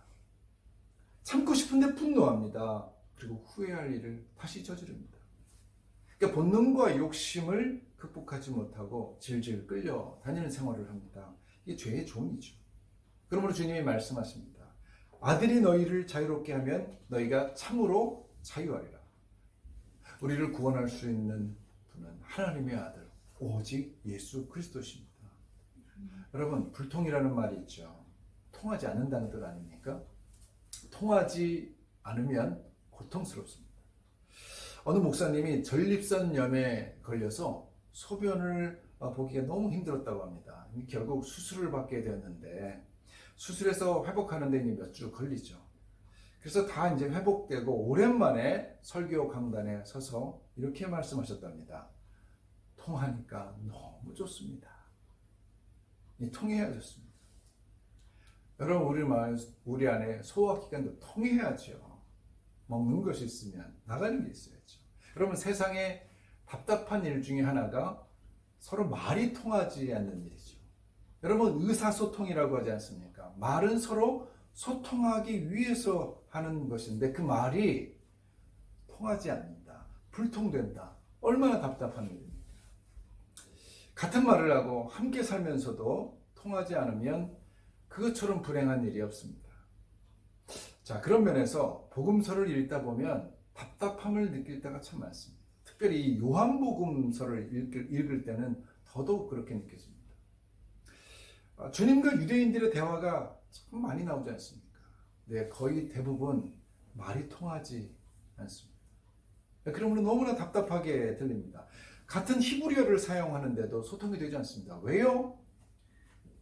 참고 싶은데 분노합니다. 그리고 후회할 일을 다시 저지릅니다. 그러니까 본능과 욕심을 극복하지 못하고 질질 끌려다니는 생활을 합니다. 이게 죄의 종이죠. 그러므로 주님이 말씀하십니다. 아들이 너희를 자유롭게 하면 너희가 참으로 자유하리라. 우리를 구원할 수 있는 분은 하나님의 아들, 오직 예수 그리스도십니다. 여러분, 불통이라는 말이 있죠. 통하지 않는다는 뜻 아닙니까? 통하지 않으면 고통스럽습니다. 어느 목사님이 전립선염에 걸려서 소변을 보기가 너무 힘들었다고 합니다. 결국 수술을 받게 되었는데 수술해서 회복하는 데 몇 주 걸리죠. 그래서 다 이제 회복되고 오랜만에 설교 강단에 서서 이렇게 말씀하셨답니다. 통하니까 너무 좋습니다. 통해야 좋습니다. 여러분, 우리 안에 소화기관도 통해야죠. 먹는 것이 있으면 나가는 게 있어야죠. 여러분, 세상에 답답한 일 중에 하나가 서로 말이 통하지 않는 일이죠. 여러분, 의사소통이라고 하지 않습니까? 말은 서로 소통하기 위해서 하는 것인데 그 말이 통하지 않는다. 불통된다. 얼마나 답답한 일입니까? 같은 말을 하고 함께 살면서도 통하지 않으면 그것처럼 불행한 일이 없습니다. 자, 그런 면에서 복음서를 읽다 보면 답답함을 느낄 때가 참 많습니다. 특별히 이 요한복음서를 읽을 때는 더더욱 그렇게 느껴집니다. 주님과 유대인들의 대화가 참 많이 나오지 않습니까? 네, 거의 대부분 말이 통하지 않습니다. 그러므로 너무나 답답하게 들립니다. 같은 히브리어를 사용하는데도 소통이 되지 않습니다. 왜요?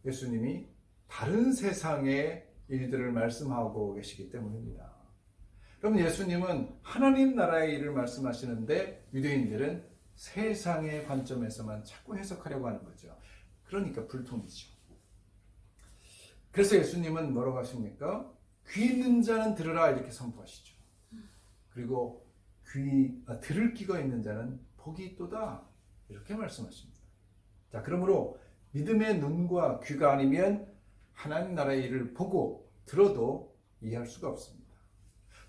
예수님이 다른 세상의 일들을 말씀하고 계시기 때문입니다. 그럼 예수님은 하나님 나라의 일을 말씀하시는데 유대인들은 세상의 관점에서만 자꾸 해석하려고 하는 거죠. 그러니까 불통이죠. 그래서 예수님은 뭐라고 하십니까? 귀 있는 자는 들으라 이렇게 선포하시죠. 그리고 들을 귀가 있는 자는 복이 있도다 이렇게 말씀하십니다. 자, 그러므로 믿음의 눈과 귀가 아니면 하나님 나라의 일을 보고 들어도 이해할 수가 없습니다.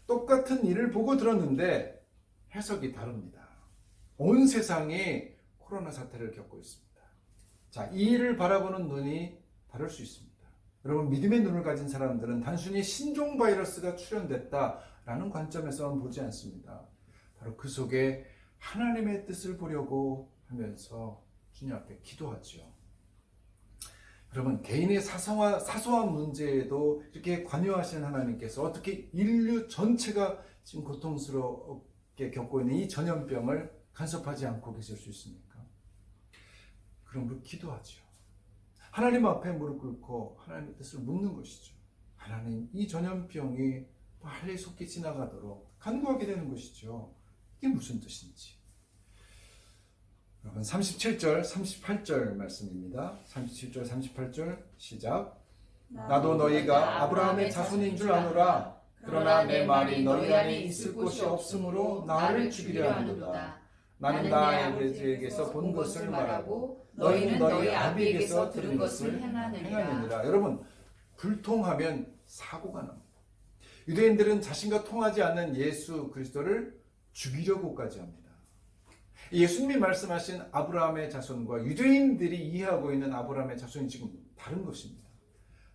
똑같은 일을 보고 들었는데 해석이 다릅니다. 온 세상이 코로나 사태를 겪고 있습니다. 자, 이 일을 바라보는 눈이 다를 수 있습니다. 여러분, 믿음의 눈을 가진 사람들은 단순히 신종 바이러스가 출현됐다라는 관점에서만 보지 않습니다. 바로 그 속에 하나님의 뜻을 보려고 하면서 주님 앞에 기도하죠. 여러분, 개인의 사소한 문제에도 이렇게 관여하시는 하나님께서 어떻게 인류 전체가 지금 고통스럽게 겪고 있는 이 전염병을 간섭하지 않고 계실 수 있습니까? 그러므로 기도하죠. 하나님 앞에 무릎 꿇고 하나님의 뜻을 묻는 것이죠. 하나님, 이 전염병이 빨리 속히 지나가도록 간구하게 되는 것이죠. 이게 무슨 뜻인지. 여러분, 37절, 38절 말씀입니다. 37절, 38절 시작. 나도 너희가 아브라함의 자손인 줄 아노라. 그러나 내 말이 너희 안에 있을 곳이 없으므로 나를 죽이려 하는도다. 나는 나의 아버지에게서 본 것을 말하고 너희는 너희 아비에게서 들은 것을 행하느니라. 여러분, 불통하면 사고가 납니다. 유대인들은 자신과 통하지 않는 예수 그리스도를 죽이려고까지 합니다. 예수님이 말씀하신 아브라함의 자손과 유대인들이 이해하고 있는 아브라함의 자손이 지금 다른 것입니다.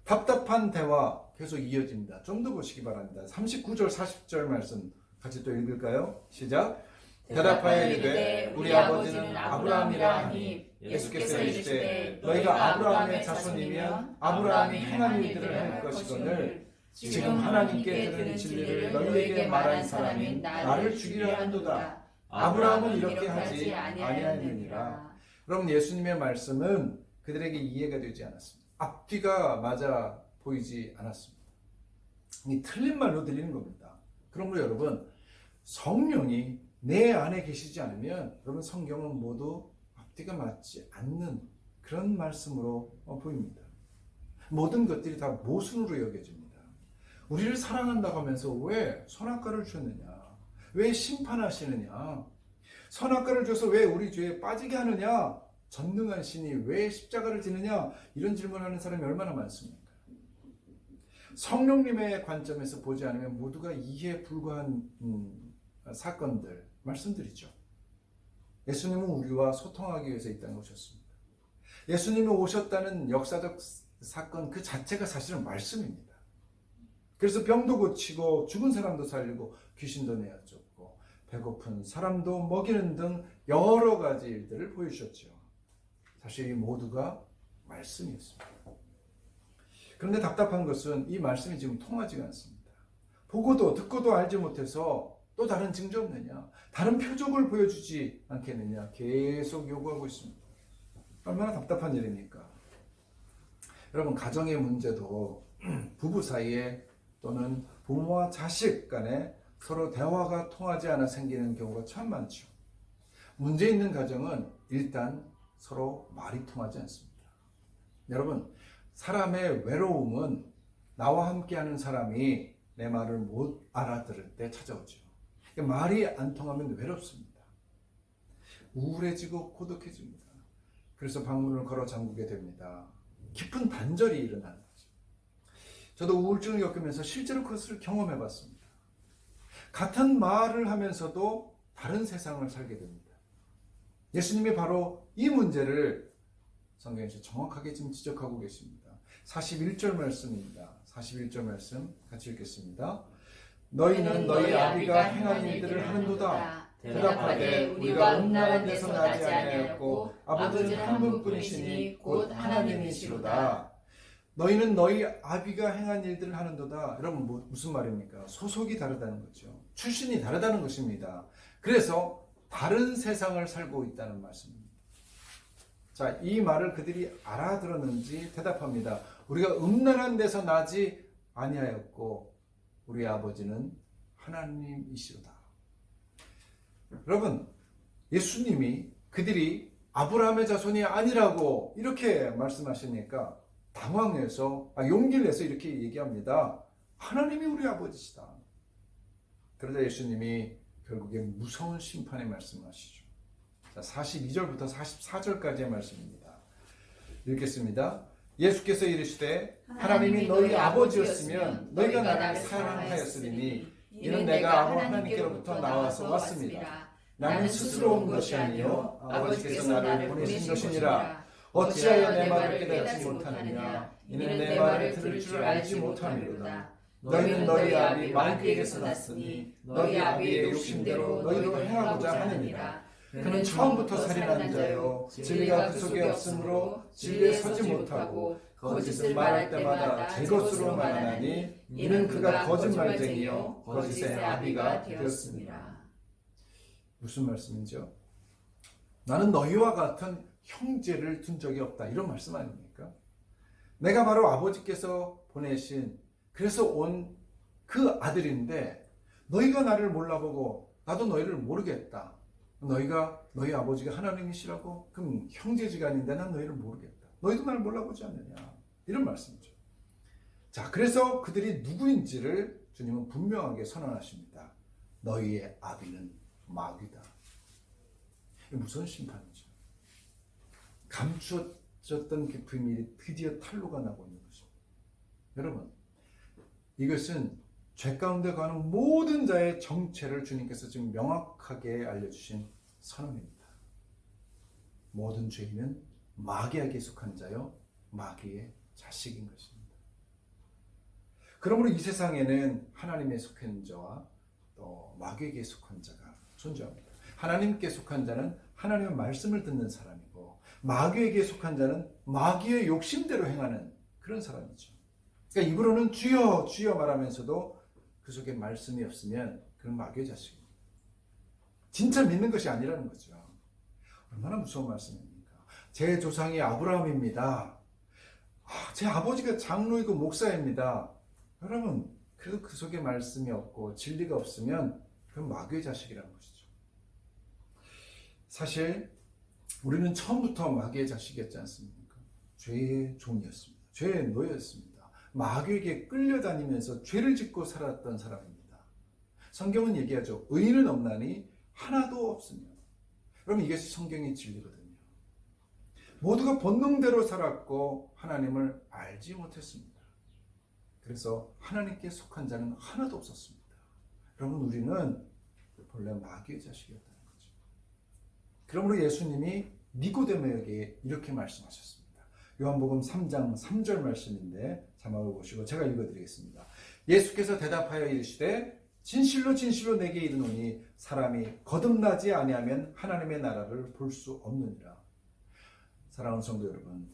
답답한 대화 계속 이어집니다. 좀 더 보시기 바랍니다. 39절 40절 말씀 같이 또 읽을까요? 시작. 대답하여 이르되 우리 아버지는 아브라함이라 하니 예수께서 이르시되 너희가 아브라함의 자손이면 아브라함이 행한 일들을 할 것이거늘 지금 하나님께 들은 진리를 너희에게 말한 사람이 나를 죽이려 한도다. 아브라함은 이렇게 하지 아니하느니라. 여러분, 예수님의 말씀은 그들에게 이해가 되지 않았습니다. 앞뒤가 맞아 보이지 않았습니다. 이 틀린 말로 들리는 겁니다. 그러므로 여러분, 성령이 내 안에 계시지 않으면 여러분 성경은 모두 앞뒤가 맞지 않는 그런 말씀으로 보입니다. 모든 것들이 다 모순으로 여겨집니다. 우리를 사랑한다고 하면서 왜 선악과를 주셨느냐? 왜 심판하시느냐? 선악과를 줘서 왜 우리 죄에 빠지게 하느냐? 전능한 신이 왜 십자가를 지느냐? 이런 질문하는 사람이 얼마나 많습니까? 성령님의 관점에서 보지 않으면 모두가 이해에 불과한 사건들 말씀드리죠. 예수님은 우리와 소통하기 위해서 이 땅에 오셨습니다. 예수님이 오셨다는 역사적 사건 그 자체가 사실은 말씀입니다. 그래서 병도 고치고 죽은 사람도 살리고 귀신도 내어쫓고 배고픈 사람도 먹이는 등 여러 가지 일들을 보여주셨죠. 사실 이 모두가 말씀이었습니다. 그런데 답답한 것은 이 말씀이 지금 통하지가 않습니다. 보고도 듣고도 알지 못해서 또 다른 증거 없느냐? 다른 표적을 보여주지 않겠느냐? 계속 요구하고 있습니다. 얼마나 답답한 일입니까? 여러분, 가정의 문제도 부부 사이에 또는 부모와 자식 간에 서로 대화가 통하지 않아 생기는 경우가 참 많죠. 문제 있는 가정은 일단 서로 말이 통하지 않습니다. 여러분, 사람의 외로움은 나와 함께하는 사람이 내 말을 못 알아들을 때 찾아오죠. 말이 안 통하면 외롭습니다. 우울해지고 고독해집니다. 그래서 방문을 걸어 잠그게 됩니다. 깊은 단절이 일어나는 거죠. 저도 우울증을 겪으면서 실제로 그것을 경험해 봤습니다. 같은 말을 하면서도 다른 세상을 살게 됩니다. 예수님이 바로 이 문제를 성경에서 정확하게 지금 지적하고 계십니다. 41절 말씀입니다. 41절 말씀 같이 읽겠습니다. 너희는 너희 아비가 행한 일들을 하는도다. 대답하되 우리가 음란한 데서 나지 아니하였고 아버지는 한 분뿐이시니 곧 하나님이시로다. 너희는 너희 아비가 행한 일들을 하는도다. 여러분, 무슨 말입니까? 소속이 다르다는 거죠. 출신이 다르다는 것입니다. 그래서 다른 세상을 살고 있다는 말씀입니다. 자, 이 말을 그들이 알아들었는지 대답합니다. 우리가 음란한 데서 나지 아니하였고 우리 아버지는 하나님이시로다. 여러분, 예수님이 그들이 아브라함의 자손이 아니라고 이렇게 말씀하시니까 당황해서 용기를 내서 이렇게 얘기합니다. 하나님이 우리 아버지시다. 그러자 예수님이 결국에 무서운 심판의 말씀하시죠. 자, 42절부터 44절까지의 말씀입니다. 읽겠습니다. 예수께서 이르시되 하나님이 너희 아버지였으면 너희가 나를 사랑하였으리니 이는 내가 하나님께로부터 나와서 왔습니다. 나는 스스로 온 것이 아니요 아버지께서 나를 보내신 것이니라. 어찌하여 내 말을 깨닫지 못하느냐? 이는 내 말을 들을 줄 알지 못함이로다. 너희는 너희 아비 마귀에게서 났으니 너희 아비의 욕심대로 너희로 행하고자 하느니라. 그는 처음부터 살인한 자요 진리가 그 속에 없으므로 진리에 서지 못하고 거짓을 말할 때마다 제 것으로 말하나니 이는 그가 거짓말쟁이요 거짓의 아비가 되었습니다. 무슨 말씀이죠? 나는 너희와 같은 형제를 둔 적이 없다, 이런 말씀 아닙니까? 내가 바로 아버지께서 보내신, 그래서 온 그 아들인데 너희가 나를 몰라보고 나도 너희를 모르겠다. 너희 아버지가 하나님이시라고? 그럼 형제지간인데 난 너희를 모르겠다. 너희도 나를 몰라보지 않느냐, 이런 말씀이죠. 자, 그래서 그들이 누구인지를 주님은 분명하게 선언하십니다. 너희의 아비는 마귀다. 이게 무슨 심판이죠? 감추어졌던 그 비밀이 드디어 탄로가 나고 있는 것입니다. 여러분, 이것은 죄 가운데 가는 모든 자의 정체를 주님께서 지금 명확하게 알려주신 선언입니다. 모든 죄인은 마귀에게 속한 자요 마귀의 자식인 것입니다. 그러므로 이 세상에는 하나님에 속한 자와 또 마귀에게 속한 자가 존재합니다. 하나님께 속한 자는 하나님의 말씀을 듣는 사람이고 마귀에게 속한 자는 마귀의 욕심대로 행하는 그런 사람이죠. 그러니까 입으로는 주여 주여 말하면서도 그 속에 말씀이 없으면 그건 마귀의 자식입니다. 진짜 믿는 것이 아니라는 거죠. 얼마나 무서운 말씀입니까? 제 조상이 아브라함입니다. 제 아버지가 장로이고 목사입니다. 여러분, 그래도 그 속에 말씀이 없고 진리가 없으면 그건 마귀의 자식이라는 것이죠. 사실 우리는 처음부터 마귀의 자식이었지 않습니까? 죄의 종이었습니다. 죄의 노예였습니다. 마귀에게 끌려다니면서 죄를 짓고 살았던 사람입니다. 성경은 얘기하죠. 의인은 없나니 하나도 없으며. 여러분, 이게 성경의 진리거든요. 모두가 본능대로 살았고 하나님을 알지 못했습니다. 그래서 하나님께 속한 자는 하나도 없었습니다. 여러분, 우리는 본래 마귀의 자식이었다는 거죠. 그러므로 예수님이 니고데모에게 이렇게 말씀하셨습니다. 요한복음 3장 3절 말씀인데 자막을 보시고 제가 읽어드리겠습니다. 예수께서 대답하여 이르시되 진실로 진실로 내게 이르노니 사람이 거듭나지 아니하면 하나님의 나라를 볼 수 없느니라. 사랑하는 성도 여러분,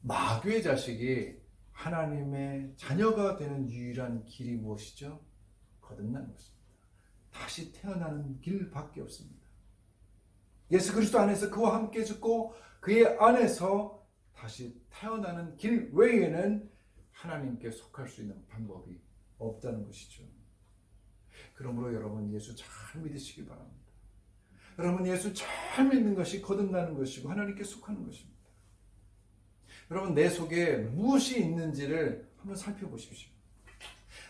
마귀의 자식이 하나님의 자녀가 되는 유일한 길이 무엇이죠? 거듭나는 것입니다. 다시 태어나는 길밖에 없습니다. 예수 그리스도 안에서 그와 함께 죽고 그의 안에서 다시 태어나는 길 외에는 하나님께 속할 수 있는 방법이 없다는 것이죠. 그러므로 여러분 예수 잘 믿으시기 바랍니다. 여러분 예수 잘 믿는 것이 거듭나는 것이고 하나님께 속하는 것입니다. 여러분 내 속에 무엇이 있는지를 한번 살펴보십시오.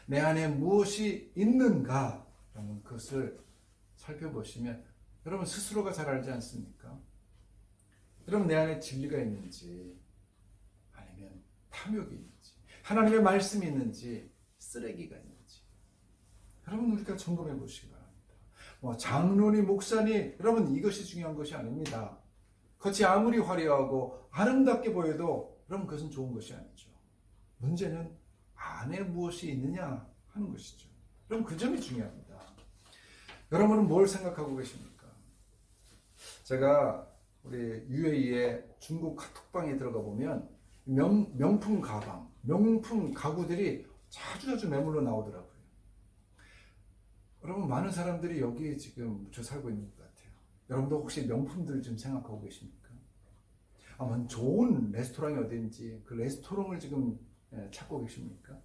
내 안에 무엇이 있는가? 여러분 그것을 살펴보시면 여러분 스스로가 잘 알지 않습니까? 여러분 내 안에 진리가 있는지 아니면 탐욕이 있는지 하나님의 말씀이 있는지 쓰레기가 있는지 여러분 우리가 점검해 보시기 바랍니다. 장로니 목사니 여러분 이것이 중요한 것이 아닙니다. 겉이 아무리 화려하고 아름답게 보여도 여러분 그것은 좋은 것이 아니죠. 문제는 안에 무엇이 있느냐 하는 것이죠. 여러분 그 점이 중요합니다. 여러분은 뭘 생각하고 계십니까? 제가 우리 UAE의 중국 카톡방에 들어가 보면 명품 가방, 명품 가구들이 자주 매물로 나오더라고요. 여러분 많은 사람들이 여기에 지금 묻혀 살고 있는 것 같아요. 여러분도 혹시 명품들 좀 생각하고 계십니까? 아마 좋은 레스토랑이 어딘지 그 레스토랑을 지금 찾고 계십니까?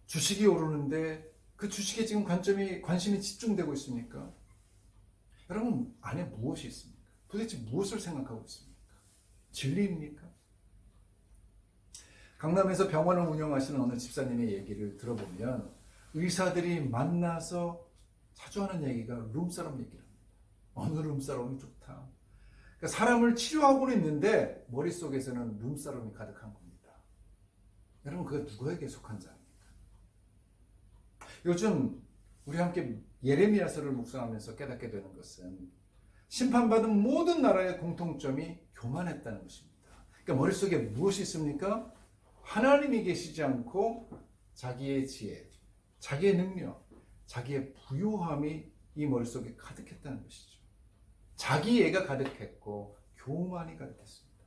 주식이 오르는데 그 주식에 지금 관심이 집중되고 있습니까? 여러분 안에 무엇이 있습니까? 도대체 무엇을 생각하고 있습니까? 진리입니까? 강남에서 병원을 운영하시는 어느 집사님의 얘기를 들어보면 의사들이 만나서 자주 하는 얘기가 룸사롱 얘기랍니다. 어느 룸사롱이 좋다. 그러니까 사람을 치료하고는 있는데 머릿속에서는 룸사롱이 가득한 겁니다. 여러분 그거 누구에게 속한 자입니까? 요즘 우리 함께 예레미야서를 묵상하면서 깨닫게 되는 것은 심판받은 모든 나라의 공통점이 교만했다는 것입니다. 그러니까 머릿속에 무엇이 있습니까? 하나님이 계시지 않고 자기의 지혜, 자기의 능력, 자기의 부요함이 이 머릿속에 가득했다는 것이죠. 자기애가 가득했고 교만이 가득했습니다.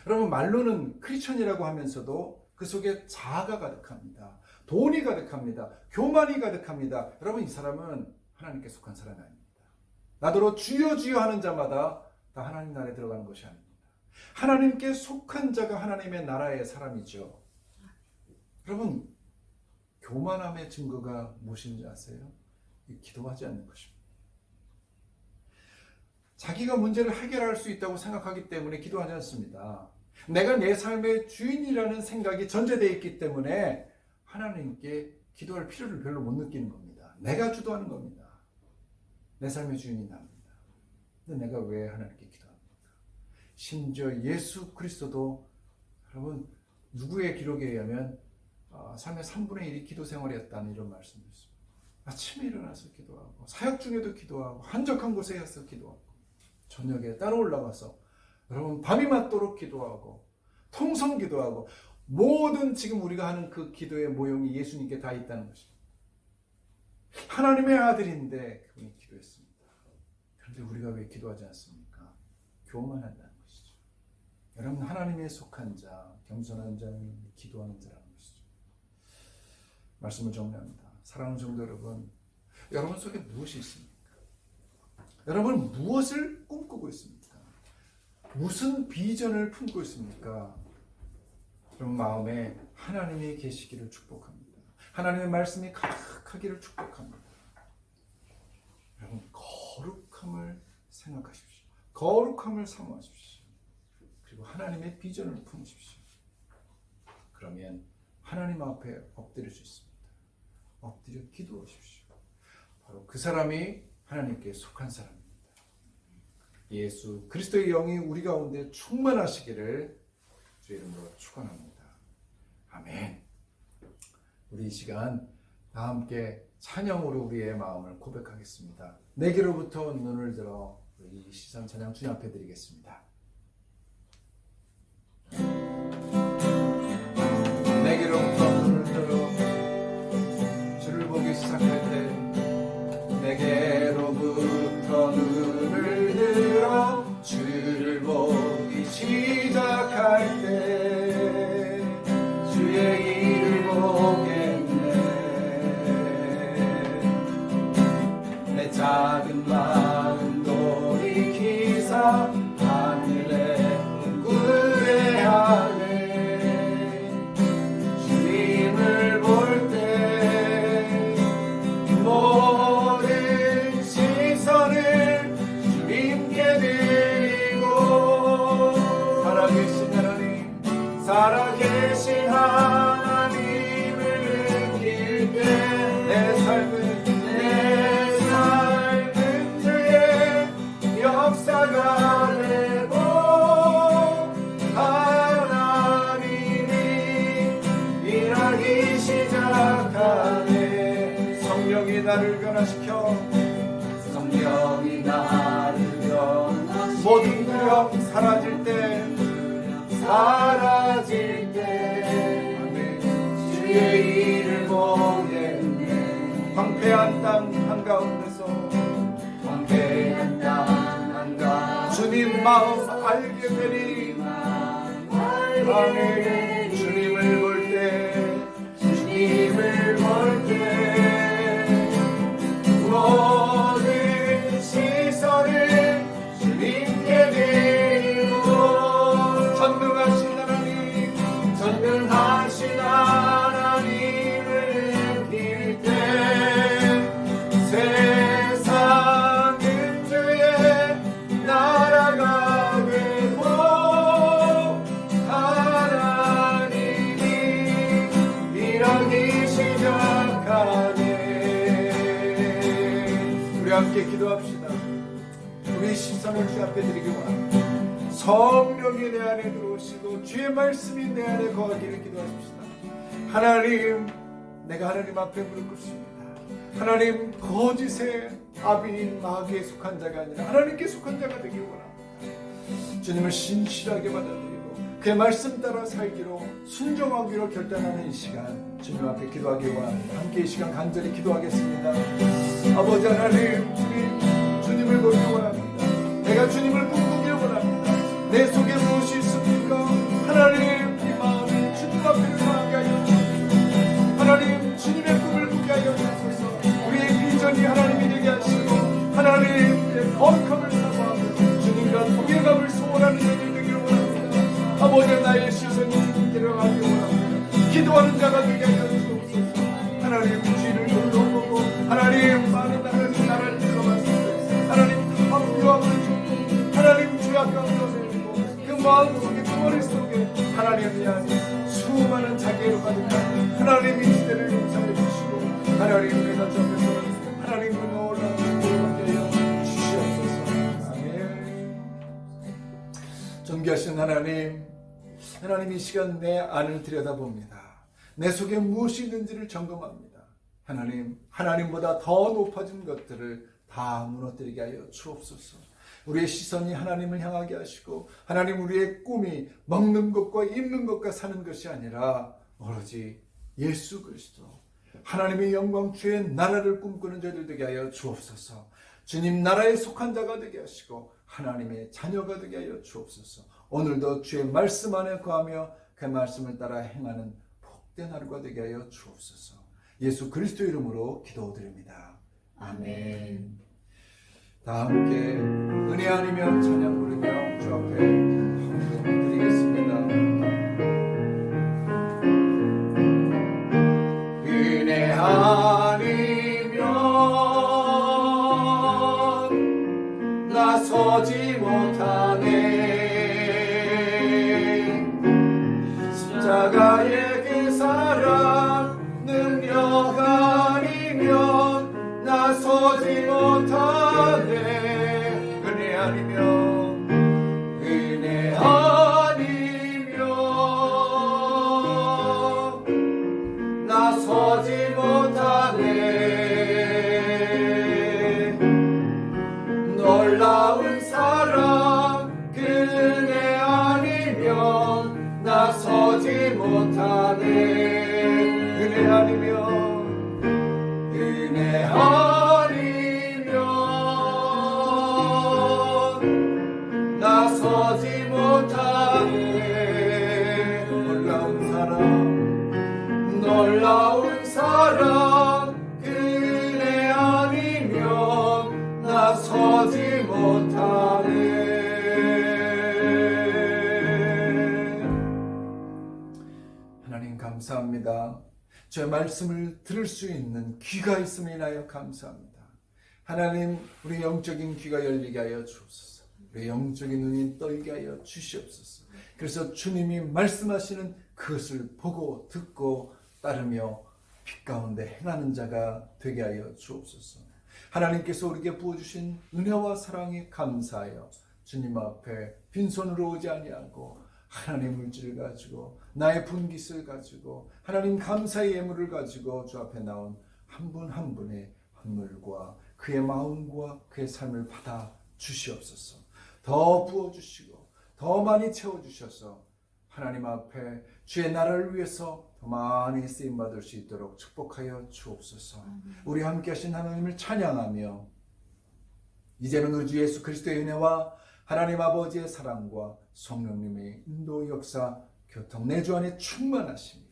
여러분 말로는 크리스천이라고 하면서도 그 속에 자아가 가득합니다. 돈이 가득합니다. 교만이 가득합니다. 여러분 이 사람은 하나님께 속한 사람이 아닙니다. 나더러 주여 주여 하는 자마다 다 하나님 나라에 들어가는 것이 아닙니다. 하나님께 속한 자가 하나님의 나라의 사람이죠. 여러분 교만함의 증거가 무엇인지 아세요? 기도하지 않는 것입니다. 자기가 문제를 해결할 수 있다고 생각하기 때문에 기도하지 않습니다. 내가 내 삶의 주인이라는 생각이 전제되어 있기 때문에 하나님께 기도할 필요를 별로 못 느끼는 겁니다. 내가 주도하는 겁니다. 내 삶의 주인이 납니다. 근데 내가 왜 하나님께 기도합니까? 심지어 예수 그리스도도 여러분 누구의 기록에 의하면 삶의 3분의 1이 기도 생활이었다는 이런 말씀도 있습니다. 아침에 일어나서 기도하고 사역 중에도 기도하고 한적한 곳에 가서 기도하고 저녁에 따로 올라가서 여러분 밤이 맞도록 기도하고 통성 기도하고 모든 지금 우리가 하는 그 기도의 모형이 예수님께 다 있다는 것입니다. 하나님의 아들인데 그분이 기도했습니다. 그런데 우리가 왜 기도하지 않습니까? 교만한다는 것이죠. 여러분 하나님에 속한 자, 겸손한 자는 기도하는 자라는 것이죠. 말씀을 정리합니다. 사랑하는 성도 여러분, 여러분 속에 무엇이 있습니까? 여러분 무엇을 꿈꾸고 있습니까? 무슨 비전을 품고 있습니까? 여러분 마음에 하나님이 계시기를 축복합니다. 하나님의 말씀이 가득하기를 축복합니다. 여러분 거룩함을 생각하십시오. 거룩함을 사모하십시오. 그리고 하나님의 비전을 품으십시오. 그러면 하나님 앞에 엎드릴 수 있습니다. 엎드려 기도하십시오. 바로 그 사람이 하나님께 속한 사람입니다. 예수 그리스도의 영이 우리 가운데 충만하시기를 주의 이름으로 축원합니다. 아멘. 우리 이 시간 다 함께 찬양으로 우리의 마음을 고백하겠습니다. 내게로부터 눈을 들어 우리 시선 찬양 주님 앞에 드리겠습니다. 내게로부터 눈을 들어 주를 보기 시작할 때 내게로부터 눈을 들어 주를 보기 시작할 때 주의 일을 보겠네. 내 작은 마음 돌이키사 하늘에 구해하네. 주님을 볼 때 모든 시선을 주님께 드리고 살아계신 하나님, 살아계신 하나님을 느낄 때 내 삶은 주의 역사가 되고 하나님이 일하기 시작하네. 성령이 나를 변화시켜 성령이 나를 변화시켜 모든 두려움 사라질 때 주의 일을 보겠네. 황폐한 땅 한가운데서 황폐한 땅 한가운데 주님 마음 알게 되리. 아멘. 주님을 볼 때 모든 시선을 주님께 드리고 전능하신 하나님을 느낄 때 세상은 주의 나라가 되고 하나님이 일하기 시작하네. 우리 함께 기도합시다. 우리 시선을 주 앞에 드리기 원합니다. 성령이 내 안에 들어오시고 주의 말씀이 내 안에 거하기를 기도하십시다. 하나님, 내가 하나님 앞에 무릎 꿇습니다. 하나님, 거짓의 아비인 마귀에 속한 자가 아니라 하나님께 속한 자가 되기 원합니다. 주님을 신실하게 받아들이고 그의 말씀 따라 살기로 순종하기로 결단하는 이 시간 주님 앞에 기도하기 원합니다. 함께 이 시간 간절히 기도하겠습니다. 아버지 하나님, 주님을 보기 원합니다. 내가 주님을 꿈꾸기 원합니다. 내 속에 무엇이 있습니까? 하나님, 이 마음이 주님 앞에 향하게 하여 주옵소서. 하나님, 주님의 꿈을 꾸게 하여 주옵소서. 우리의 비전이 하나님이 되게 하시고 하나님의 거룩함을 사모하며 주님과 동행함을 소원하는 자들이 되기를 원합니다. 아버지, 나의 시선이 주님께로 가기 원합니다. 기도하는 자가 되게 하여 주옵소서. 하나님, 주의를 돌려보고 하나님, 많은 나라를 들어봤습니다. 하나님, 합류함을 주고 하나님, 주의 아까운 마음속에 그 머릿속에 하나님 위한 수많은 자기로 가득한 하나님의 시대를 용서해 주시고 하나님 내가 저에서 하나님을 놀라운 축복을 하여 주시옵소서. 아멘. 존귀하신 하나님, 하나님 이 시간 내 안을 들여다봅니다. 내 속에 무엇이 있는지를 점검합니다. 하나님, 하나님보다 더 높아진 것들을 다 무너뜨리게 하여 주옵소서. 우리의 시선이 하나님을 향하게 하시고 하나님 우리의 꿈이 먹는 것과 입는 것과 사는 것이 아니라 오로지 예수 그리스도 하나님의 영광 주의 나라를 꿈꾸는 자들 되게 하여 주옵소서. 주님 나라에 속한 자가 되게 하시고 하나님의 자녀가 되게 하여 주옵소서. 오늘도 주의 말씀 안에 거하며 그 말씀을 따라 행하는 복된 하루가 되게 하여 주옵소서. 예수 그리스도 이름으로 기도드립니다. 아멘. 다 함께 은혜 아니면 찬양 부르며 주 앞에 드리겠습니다. 은혜 아니면 나서지 못하네. 십자가의 그 사랑 능력 아니면 나서지 못하네. 은혜 아니면 은혜 아니면 나서지 못하네. 놀라운 사랑 그 은혜 아니면 나서지 못하네. 은혜 아니면 은혜 아니면 나서지 못하네. 놀라운 사랑 그 은혜 아니면 나서지 못하네. 하나님 감사합니다. 주의 말씀을 들을 수 있는 귀가 있음을 인하여 감사합니다. 하나님 우리 영적인 귀가 열리게 하여 주옵소서. 우리 영적인 눈이 떠있게 하여 주시옵소서. 그래서 주님이 말씀하시는 그것을 보고 듣고 따르며 빛 가운데 행하는 자가 되게 하여 주옵소서. 하나님께서 우리에게 부어주신 은혜와 사랑에 감사하여 주님 앞에 빈손으로 오지 아니하고 하나님의 물질을 가지고 나의 분깃을 가지고 하나님 감사의 예물을 가지고 주 앞에 나온 한 분 한 분의 헌물과 그의 마음과 그의 삶을 받아 주시옵소서. 더 부어주시고 더 많이 채워주셔서 하나님 앞에 주의 나라를 위해서 더 많이 쓰임받을 수 있도록 축복하여 주옵소서. 우리 함께 하신 하나님을 찬양하며 이제는 우리 주 예수 그리스도의 은혜와 하나님 아버지의 사랑과 성령님의 인도 역사 교통 내 주 안에 충만하심이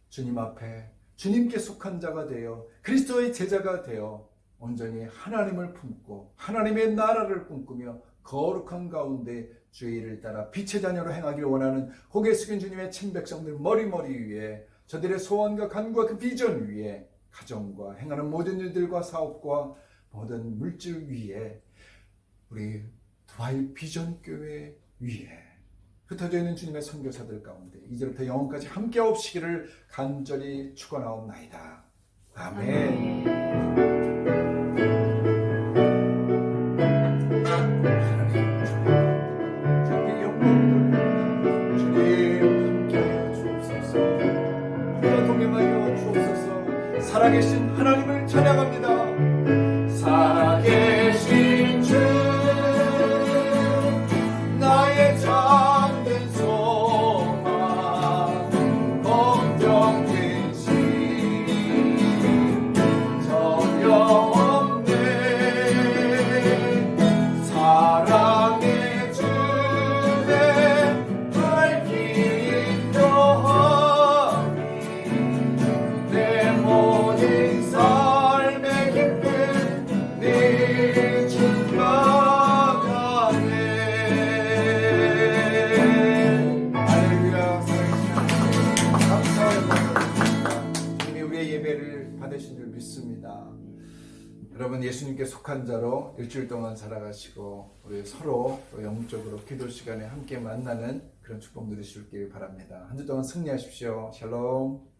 주님 앞에 주님께 속한 자가 되어 그리스도의 제자가 되어 온전히 하나님을 품고 하나님의 나라를 꿈꾸며 거룩한 가운데 주의 일을 따라 빛의 자녀로 행하기를 원하는 고개 숙인 주님의 친백성들 머리머리 위에 저들의 소원과 간구와 그 비전 위에 가정과 행하는 모든 일들과 사업과 모든 물질 위에 우리 두바이 비전교회 위에 흩어져 있는 주님의 선교사들 가운데 이제부터 영원까지 함께 하옵시기를 간절히 축원하옵나이다. 아멘. 하나님 주님께 영광을 돌리며 주님 함께하여 주옵소서. 우리와 동행하여 주옵소서. 살아계신 하나님을 찬양합니다. 살아계신 주 나의 참된 소망 걱정된 심 전혀 없네. 사랑의 주의 밝기 인도하니 내 모든 삶의 기쁨 네 주가 받으신 줄 믿습니다. 여러분 예수님께 속한 자로 일주일 동안 살아가시고 우리 서로 영적으로 기도 시간에 함께 만나는 그런 축복 누리실 길 바랍니다. 한 주 동안 승리하십시오. 샬롬.